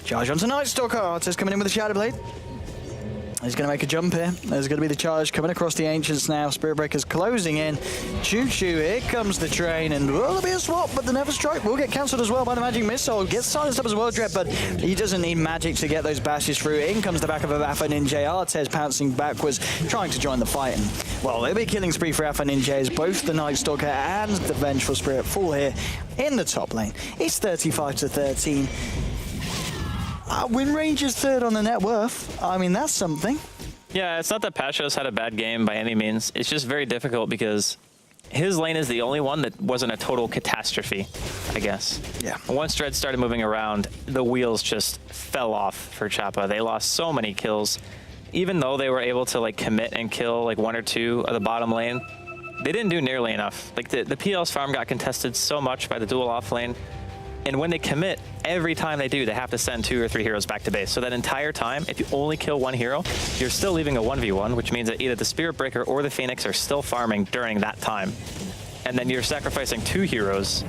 Charge onto Nightstalker. Artis coming in with the Shadow Blade. He's going to make a jump here. There's going to be the charge coming across the Ancients now. Spirit Breaker's closing in. Choo-choo, here comes the train. And will there be a swap? But the Never Strike will get cancelled as well by the Magic Missile. Gets silenced up as well, Dread, but he doesn't need magic to get those bashes through. In comes the back of Afo Ninja. Artes pouncing backwards, trying to join the fight. And, well, there'll be a killing spree for Afo Ninja as both the Nightstalker and the Vengeful Spirit fall here in the top lane. It's 35-13. Win range is third on the net worth. I mean, that's something. Yeah, it's not that Pashos had a bad game by any means. It's just very difficult because his lane is the only one that wasn't a total catastrophe, I guess. Yeah. Once Dread started moving around, the wheels just fell off for Chappa. They lost so many kills. Even though they were able to like commit and kill like 1 or 2 of the bottom lane, they didn't do nearly enough. Like the PL's farm got contested so much by the dual off lane. And when they commit, every time they do, they have to send 2 or 3 heroes back to base. So that entire time, if you only kill 1 hero, you're still leaving a 1v1, which means that either the Spirit Breaker or the Phoenix are still farming during that time. And then you're sacrificing 2 heroes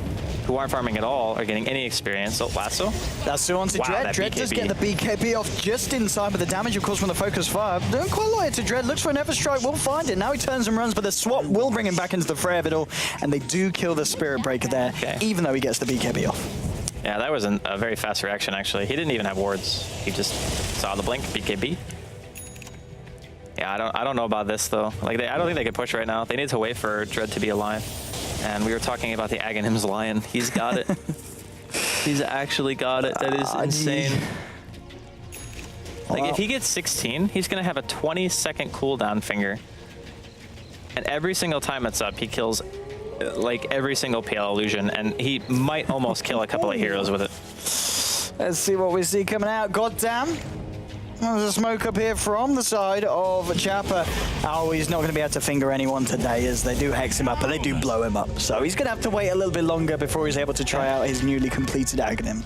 who aren't farming at all or getting any experience. So Lasso. That's on to Dread. Dread does get the BKB off just in time, but the damage, of course, from the focus fire. Don't quite like it to Dread. Looks for a Never Strike. Will find it. Now he turns and runs, but the swap will bring him back into the fray of it all. And they do kill the Spirit Breaker there, even though he gets the BKB off. Yeah, that was a very fast reaction, actually. He didn't even have wards. He just saw the blink, BKB. Yeah, I don't know about this, though. Like, I don't think they could push right now. They need to wait for Dread to be alive. And we were talking about the Aghanim's Lion. He's got it. He's actually got it. That is insane. Like, if he gets 16, he's going to have a 20-second cooldown finger. And every single time it's up, he kills like every single PL illusion, and he might almost kill a couple of heroes with it. Let's see what we see coming out. Goddamn. There's a smoke up here from the side of Chappa. Oh, he's not going to be able to finger anyone today as they do hex him up, but they do blow him up. So he's going to have to wait a little bit longer before he's able to try out his newly completed Aghanim.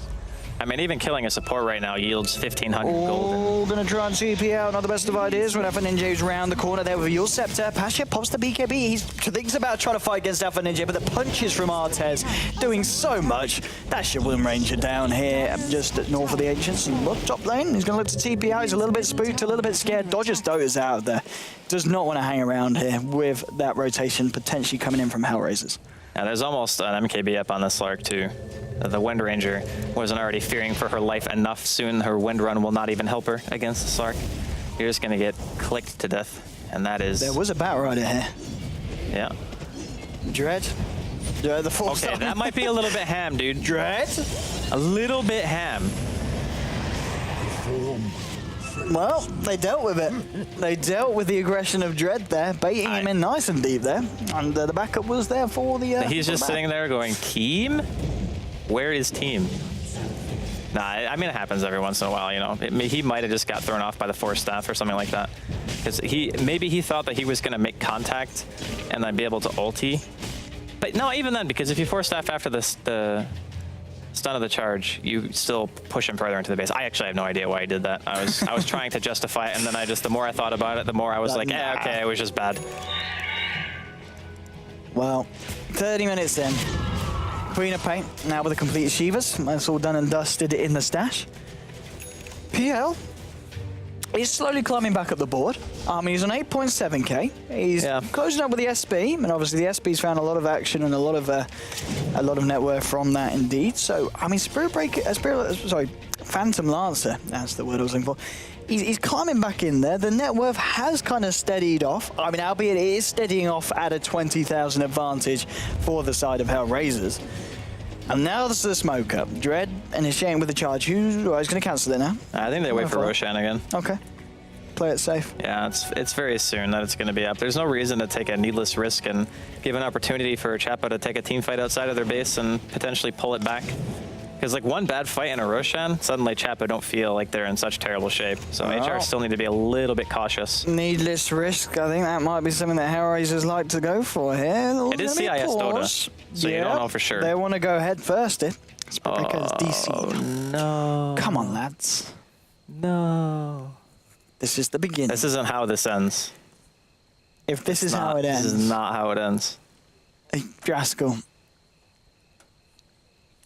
I mean, even killing a support right now yields 1,500 gold. Oh, gonna try and TP out. Not the best of ideas when Alpha Ninja is round the corner there with your Scepter. Pasha pops the BKB. He thinks about trying to fight against Alpha Ninja, but the punches from Artez doing so much. That's your Wind Ranger down here, just north of the Ancients. And look, top lane, he's gonna look to TP out. He's a little bit spooked, a little bit scared. Dodges Dota's out of there. Does not want to hang around here with that rotation potentially coming in from Hellraisers. Yeah, there's almost an MKB up on the Slark too. The Wind Ranger wasn't already fearing for her life enough. Soon her Wind Run will not even help her against the Slark. You're just gonna get clicked to death, and that is... There was a Bat Rider here. Yeah. Dread. The force. Okay, that might be a little bit ham, dude. Dread. A little bit ham. Well, they dealt with it. They dealt with the aggression of Dread there, baiting him in nice and deep there. And the backup was there for the... He's just sitting there going, team? Where is team? Nah, I mean, it happens every once in a while, you know. He might have just got thrown off by the Force Staff or something like that. Because maybe he thought that he was going to make contact and then be able to ulti. But no, even then, because if you Force Staff after the stun of the charge, you still push him further into the base. I actually have no idea why he did that. I was trying to justify it, and then the more I thought about it, the more I was like, okay, it was just bad. Well, 30 minutes in. Queen of Paint now with a complete Shivas. That's all done and dusted in the stash. PL is slowly climbing back up the board. He's on 8.7k. He's closing up with the SB, and obviously the SB's found a lot of action and a lot of net worth from that indeed. So I mean, Phantom Lancer, that's the word I was looking for. He's climbing back in there. The net worth has kind of steadied off. I mean, albeit it is steadying off at a 20,000 advantage for the side of Hellraisers. And now this is the smoke up. Dread initiating with the charge. He's going to cancel it now. I think they wait for Roshan again. Okay. Play it safe. Yeah, it's very soon that it's going to be up. There's no reason to take a needless risk and give an opportunity for Chappa to take a team fight outside of their base and potentially pull it back. Because like one bad fight in a Roshan, suddenly Chappa don't feel like they're in such terrible shape. So HR still need to be a little bit cautious. Needless risk. I think that might be something that Hellraisers like to go for here. It is CIS Dota, so you don't know for sure. They want to go head first. It's because DC. Oh no! Come on, lads. No. This is the beginning. This isn't how this ends. If this is how it ends. This is not how it ends. Draskell.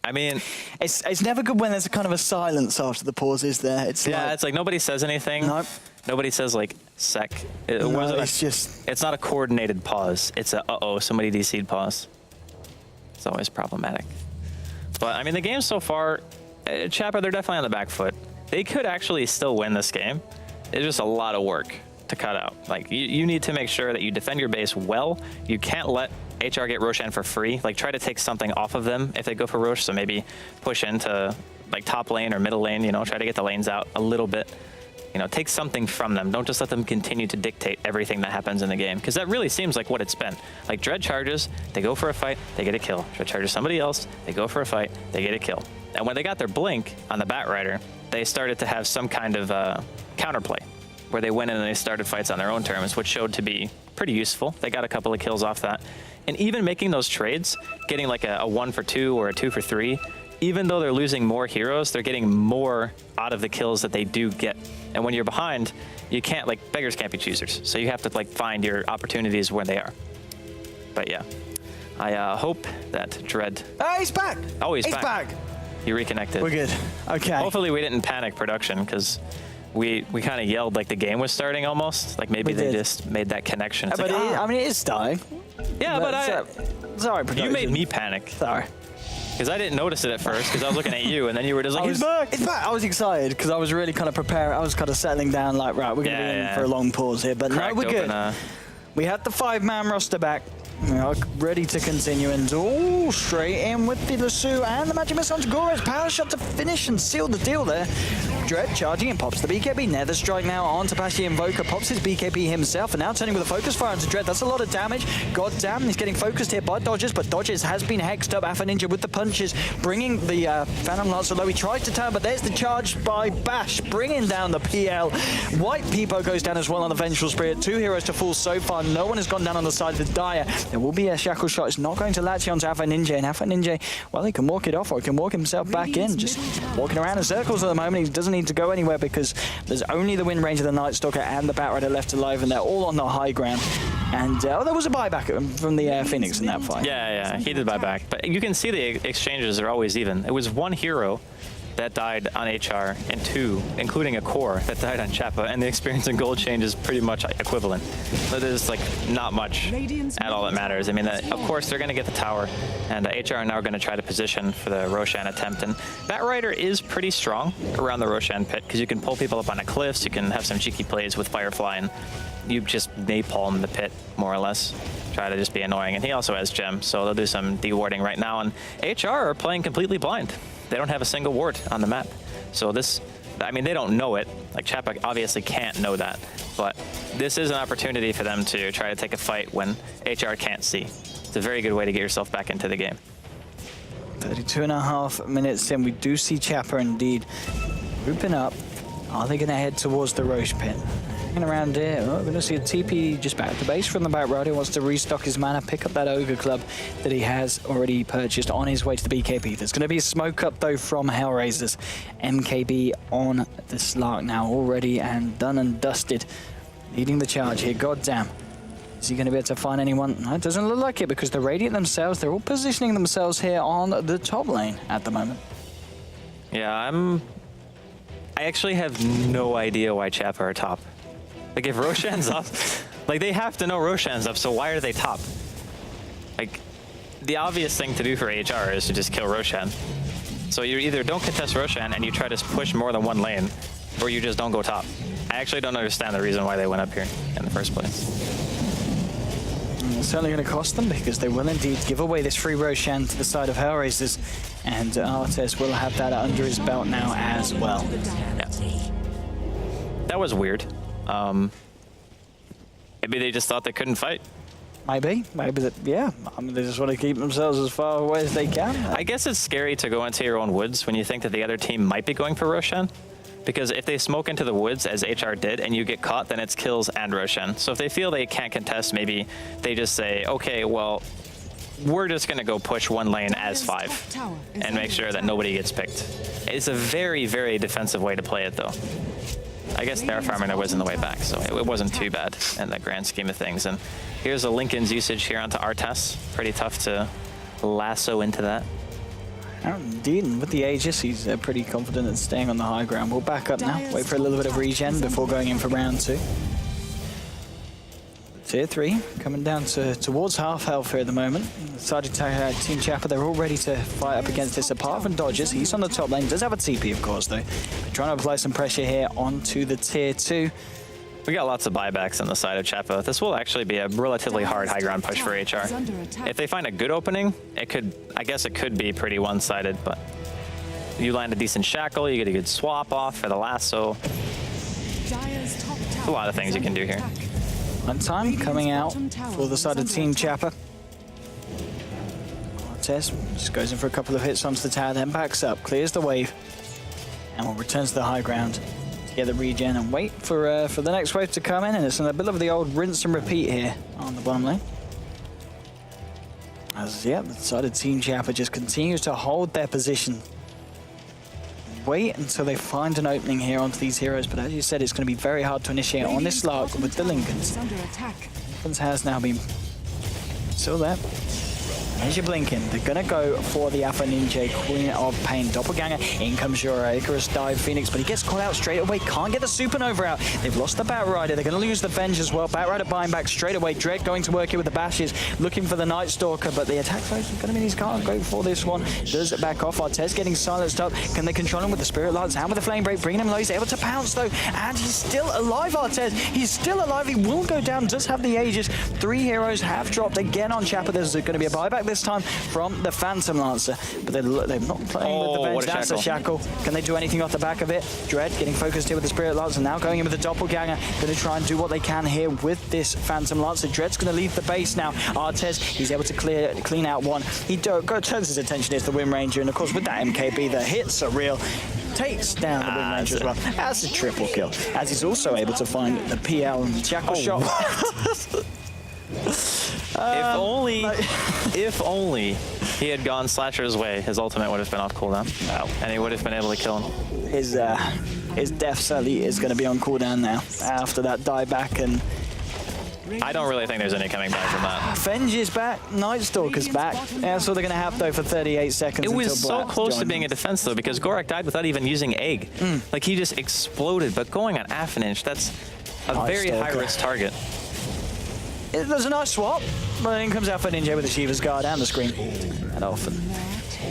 I mean, it's never good when there's a kind of a silence after the pause, is there? It's like nobody says anything. Nope. Nobody says like sec. It's not a coordinated pause. It's a somebody DC'd pause. It's always problematic. But I mean, the game so far, Chappa, they're definitely on the back foot. They could actually still win this game. It's just a lot of work to cut out. Like you need to make sure that you defend your base well. You can't let HR get Roshan for free. Like try to take something off of them if they go for Rosh. So maybe push into like top lane or middle lane, you know, try to get the lanes out a little bit. You know, take something from them. Don't just let them continue to dictate everything that happens in the game. Because that really seems like what it's been. Like Dread charges, they go for a fight, they get a kill. Dread charges somebody else, they go for a fight, they get a kill. And when they got their blink on the Bat Rider, they started to have some kind of counterplay where they went in and they started fights on their own terms, which showed to be pretty useful. They got a couple of kills off that. And even making those trades, getting like a 1 for 2 or a 2 for 3, even though they're losing more heroes, they're getting more out of the kills that they do get. And when you're behind, you can't, like, beggars can't be choosers. So you have to, like, find your opportunities where they are. But yeah, I hope that Dread... he's back! Oh, he's back. He reconnected. We're good. Okay. Hopefully we didn't panic production, because we kind of yelled like the game was starting almost. Like maybe they just made that connection. It's but like, I mean, it is starting. Yeah, but sorry, you made me panic. Sorry. Because I didn't notice it at first, because I was looking at you, and then you were just like, he's back! It's back! I was excited, because I was really kind of preparing. I was kind of settling down, like, right, we're going to be in for a long pause here. But no, we're good. We had the 5-man roster back. We are ready to continue, and straight in with the Lasso and the Magic Missile onto Gorez. Power shot to finish and seal the deal there. Dread charging and pops the BKB. Nether Strike now onto Pashi Invoker, pops his BKB himself, and now turning with a focus fire onto Dread. That's a lot of damage. God damn, he's getting focused here by Dodgers, but Dodgers has been hexed up. Alpha Ninja with the punches, bringing the Phantom Lancer low. He tries to turn, but there's the charge by Bash, bringing down the PL. White Peepo goes down as well on the Vengeful Spirit. 2 heroes to fall so far. No one has gone down on the side of the Dire. There will be a shackle shot. It's not going to latch onto Alpha Ninja, and Alpha Ninja, well, he can walk it off or he can walk himself back in. Just walking around in circles at the moment. He doesn't need to go anywhere because there's only the wind range of the Night Stalker and the Bat Rider left alive, and they're all on the high ground. And there was a buyback from the Phoenix in that fight. Yeah, he did buyback. But you can see the exchanges are always even. It was one hero that died on HR and 2, including a core that died on Chappa, and the experience and gold change is pretty much equivalent. So there's like not much at all that matters. I mean, of course they're going to get the tower, and HR are now going to try to position for the Roshan attempt. And Bat Rider is pretty strong around the Roshan pit because you can pull people up on the cliffs, you can have some cheeky plays with Firefly, and you just napalm the pit more or less. Try to just be annoying, and he also has gem, so they'll do some dewarding right now. And HR are playing completely blind. They don't have a single ward on the map. So this, I mean, they don't know it. Like, Chappa obviously can't know that. But this is an opportunity for them to try to take a fight when HR can't see. It's a very good way to get yourself back into the game. 32.5 minutes in, we do see Chappa indeed grouping up. Are they going to head towards the Roche pit? Hanging around here. Oh, we're going to see a TP just back to base from the Bat Rider. Wants to restock his mana, pick up that Ogre Club that he has already purchased on his way to the BKB. There's going to be a smoke up though from Hellraisers. MKB on the Slark now already and done and dusted. Leading the charge here. Goddamn. Is he going to be able to find anyone? No, it doesn't look like it because the Radiant themselves, they're all positioning themselves here on the top lane at the moment. Yeah, I actually have no idea why Chappa are top. Like, if Roshan's up, like, they have to know Roshan's up, so why are they top? Like, the obvious thing to do for HR is to just kill Roshan. So you either don't contest Roshan and you try to push more than one lane, or you just don't go top. I actually don't understand the reason why they went up here in the first place. It's certainly going to cost them because they will indeed give away this free Roshan to the side of Hellraisers, and Artes will have that under his belt now as well. Yeah. That was weird. Maybe they just thought they couldn't fight. Maybe that, yeah. I mean, they just want to keep themselves as far away as they can. I guess it's scary to go into your own woods when you think that the other team might be going for Roshan. Because if they smoke into the woods, as HR did, and you get caught, then it's kills and Roshan. So if they feel they can't contest, maybe they just say, okay, well, we're just going to go push one lane as 5 and make sure that nobody gets picked. It's a very, very defensive way to play it, though. I guess they're farming their ways in the way back, so it wasn't too bad in the grand scheme of things. And here's a Lincoln's usage here onto Artes. Pretty tough to lasso into that. Indeed, and with the Aegis, he's pretty confident in staying on the high ground. We'll back up now, wait for a little bit of regen before going in for round 2. Tier 3 coming down towards half health here at the moment. Decided to Team Chappa, they're all ready to fight up against this. Apart from Dodgers, he's on the top lane. Does have a TP, of course, though. Trying to apply some pressure here onto the Tier 2. We got lots of buybacks on the side of Chappa. This will actually be a relatively hard high ground push for HR. If they find a good opening, I guess it could be pretty one-sided, but you land a decent shackle, you get a good swap off for the lasso. There's a lot of things you can do here. One time coming out for the side of Team Chappa. Artes just goes in for a couple of hits onto the tower, then backs up, clears the wave, and will return to the high ground to get the regen and wait for the next wave to come in. And it's a bit of the old rinse and repeat here on the bottom lane. As the side of Team Chappa just continues to hold their position. Wait until they find an opening here onto these heroes, but as you said, it's going to be very hard to initiate on this Slark with the Lincolns. Lincolns has now been still there. There's your blinking. They're going to go for the Alpha Ninja, Queen of Pain. Doppelganger. In comes your Icarus dive Phoenix, but he gets caught out straight away. Can't get the Supernova out. They've lost the Bat Rider. They're going to lose the Venge as well. Bat Rider buying back straight away. Dread going to work here with the Bashes, looking for the Night Stalker, but the attack flow is going to mean he can't go for this one. Does it back off? Artes getting silenced up. Can they control him with the Spirit Lance and with the Flame Break? Bringing him low. He's able to pounce though, and he's still alive, Artes. He's still alive. He will go down. Does have the Aegis. 3 heroes have dropped again on Chappa. There's going to be a buyback this time from the Phantom Lancer, but they're not playing with the Venge. That's a shackle. Can they do anything off the back of it? Dread getting focused here with the Spirit Lancer, now going in with the Doppelganger. Going to try and do what they can here with this Phantom Lancer. Dread's going to leave the base now. Artes, he's able to clean out one. He turns his attention here to the Wind Ranger, and of course with that MKB, the hits are real. Takes down the Wind Ranger as well. That's a triple kill, as he's also able to find the PL and shackle shot. If only he had gone Slasher's way, his ultimate would have been off cooldown, and he would have been able to kill him. His Death Sully is going to be on cooldown now after that dieback, and I don't really think there's any coming back from that. Fenge is back, Nightstalker's back. That's what they're going to have though for 38 seconds. It was so Black close to joins. being a defense though, because Gorak died without even using egg. Like he just exploded. But going on Affinage, that's a very high risk target. There's a nice swap, but then comes out for Ninja with the Shiva's Guard and the Scream. And often.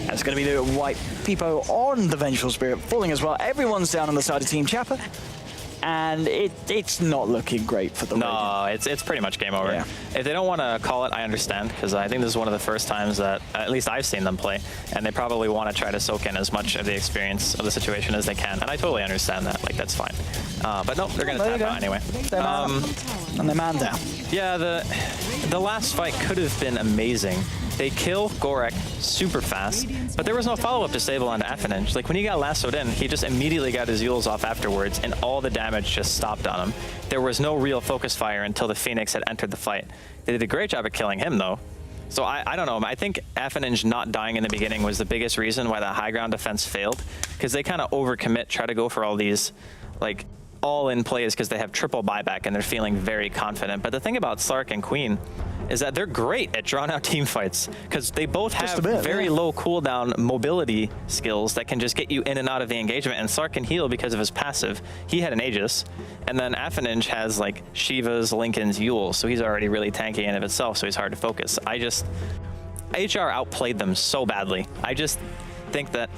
That's going to be the white Peepo on the Vengeful Spirit, falling as well. Everyone's down on the side of Team Chappa. And it's not looking great for the No, it's pretty much game over. Yeah. If they don't want to call it, I understand, because I think this is one of the first times that at least I've seen them play, and they probably want to try to soak in as much of the experience of the situation as they can, and I totally understand that. Like, that's fine. But no, they're going to tap out anyway. And they're man down. Yeah, the last fight could have been amazing. They kill Gorak super fast, but there was no follow-up to Sable on Affinage. Like, when he got lassoed in, he just immediately got his Yules off afterwards, and all the damage just stopped on him. There was no real focus fire until the Phoenix had entered the fight. They did a great job at killing him, though. So I don't know. I think Affinage not dying in the beginning was the biggest reason why that high ground defense failed, because they kind of overcommit, try to go for all these, like, all-in plays because they have triple buyback and they're feeling very confident. But the thing about Slark and Queen is that they're great at drawn-out team fights because they both have very low cooldown mobility skills that can just get you in and out of the engagement. And Slark can heal because of his passive. He had an Aegis, and then Affinage has like Shiva's, Lincoln's, Yule, so he's already really tanky in of itself, so he's hard to focus. HR outplayed them so badly. I just think that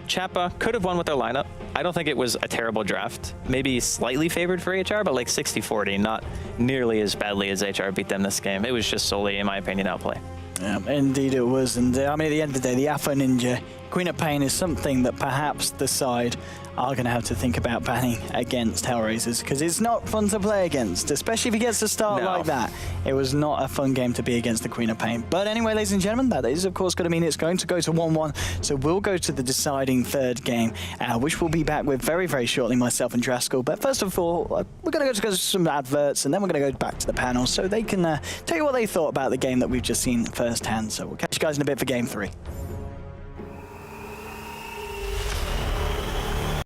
Chappa could have won with their lineup. I don't think it was a terrible draft. Maybe slightly favored for HR, but like 60-40, not nearly as badly as HR beat them this game. It was just solely, in my opinion, outplay. Yeah, indeed it was. And I mean, at the end of the day, the Afro Ninja, Queen of Pain is something that perhaps the side are going to have to think about banning against Hellraisers, because it's not fun to play against, especially if he gets to start like that. It was not a fun game to be against the Queen of Pain. But anyway, ladies and gentlemen, that is of course going to mean it's going to go to 1-1. So we'll go to the deciding third game, which we'll be back with very, very shortly, myself and Draskell. But first of all, we're going to go to some adverts, and then we're going to go back to the panel so they can tell you what they thought about the game that we've just seen firsthand. So we'll catch you guys in a bit for game 3.